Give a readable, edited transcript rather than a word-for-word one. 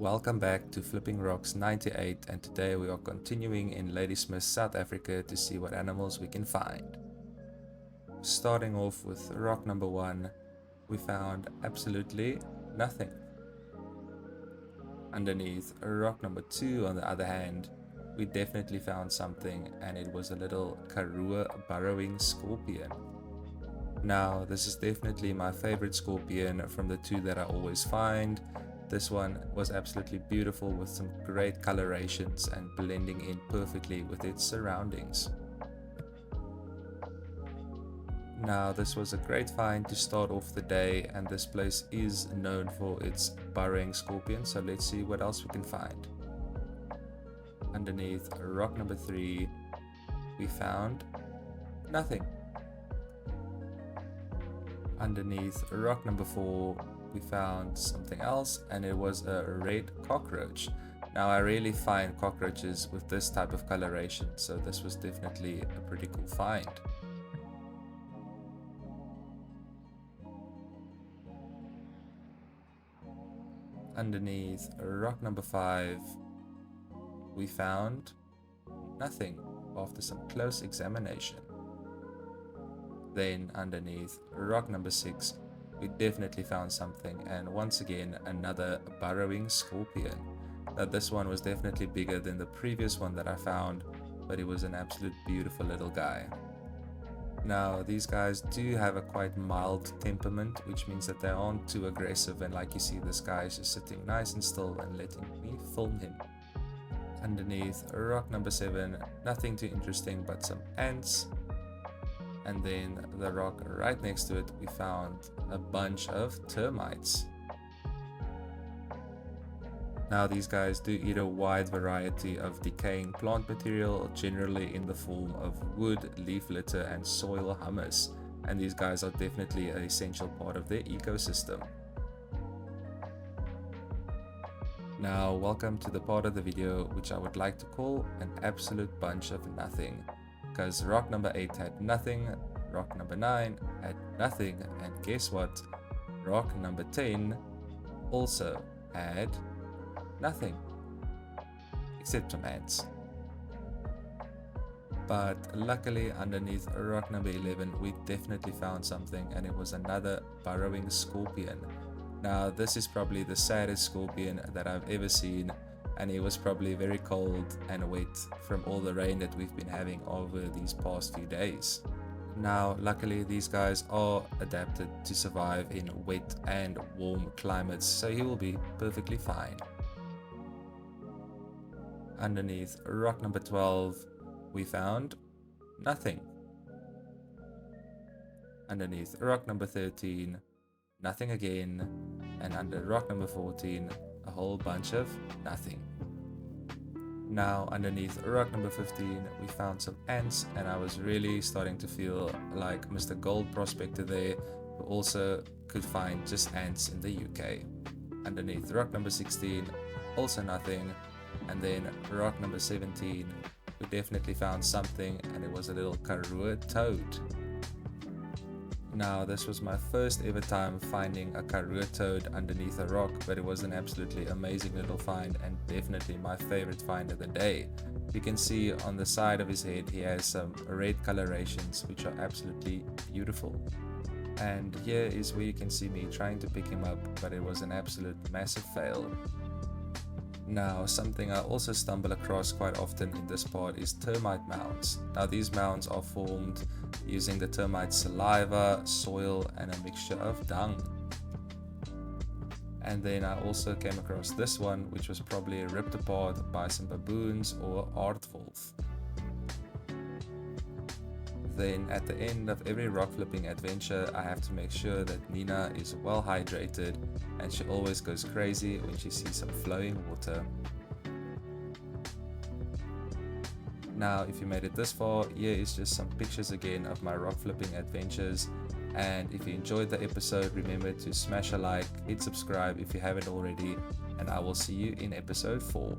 Welcome back to Flipping Rocks 98, and today we are continuing in Ladismith, South Africa to see what animals we can find. Starting off with rock number 1, we found absolutely nothing. Underneath rock number 2, on the other hand, we definitely found something, and it was a little karur burrowing scorpion. Now, this is definitely my favorite scorpion from the two that I always find. This one was absolutely beautiful with some great colorations and blending in perfectly with its surroundings. Now, this was a great find to start off the day, and this place is known for its burrowing scorpion, so let's see what else we can find. Underneath rock number 3, we found nothing. Underneath rock number 4, we found something else, and it was a red cockroach. Now, I rarely find cockroaches with this type of coloration, so this was definitely a pretty cool find. Underneath rock number 5, we found nothing after some close examination. Then underneath rock number 6, we definitely found something, and once again another burrowing scorpion. Now, this one was definitely bigger than the previous one that I found, but it was an absolute beautiful little guy. Now, these guys do have a quite mild temperament, which means that they aren't too aggressive, and like you see, this guy is just sitting nice and still and letting me film him. Underneath rock number 7, nothing too interesting but some ants. And then the rock right next to it, we found a bunch of termites. Now, these guys do eat a wide variety of decaying plant material, generally in the form of wood, leaf litter, and soil humus. And these guys are definitely an essential part of their ecosystem. Now, welcome to the part of the video which I would like to call an absolute bunch of nothing. Because rock number 8 had nothing, rock number 9 had nothing, and guess what? Rock number 10 also had nothing, except some ants. But luckily, underneath rock number 11, we definitely found something, and it was another burrowing scorpion. Now, this is probably the saddest scorpion that I've ever seen, and it was probably very cold and wet from all the rain that we've been having over these past few days. Now, luckily, these guys are adapted to survive in wet and warm climates, so he will be perfectly fine. Underneath rock number 12, we found nothing. Underneath rock number 13, nothing again, and under rock number 14, a whole bunch of nothing. Now, underneath rock number 15, we found some ants, and I was really starting to feel like Mr. Gold Prospector there, who also could find just ants in the UK. Underneath rock number 16, also nothing, and then rock number 17, we definitely found something, and it was a little karur toad. Now, this was my first ever time finding a karur toad underneath a rock, but it was an absolutely amazing little find, and definitely my favorite find of the day. You can see on the side of his head he has some red colorations which are absolutely beautiful. And here is where you can see me trying to pick him up, but it was an absolute massive fail. Now, something I also stumble across quite often in this part is termite mounds. Now, these mounds are formed using the termite saliva, soil, and a mixture of dung. And then I also came across this one, which was probably ripped apart by some baboons or aardwolf. Then at the end of every rock flipping adventure, I have to make sure that Nina is well hydrated, and she always goes crazy when she sees some flowing water. Now, if you made it this far, here is just some pictures again of my rock flipping adventures. And if you enjoyed the episode, remember to smash a like, hit subscribe if you haven't already, and I will see you in episode 4.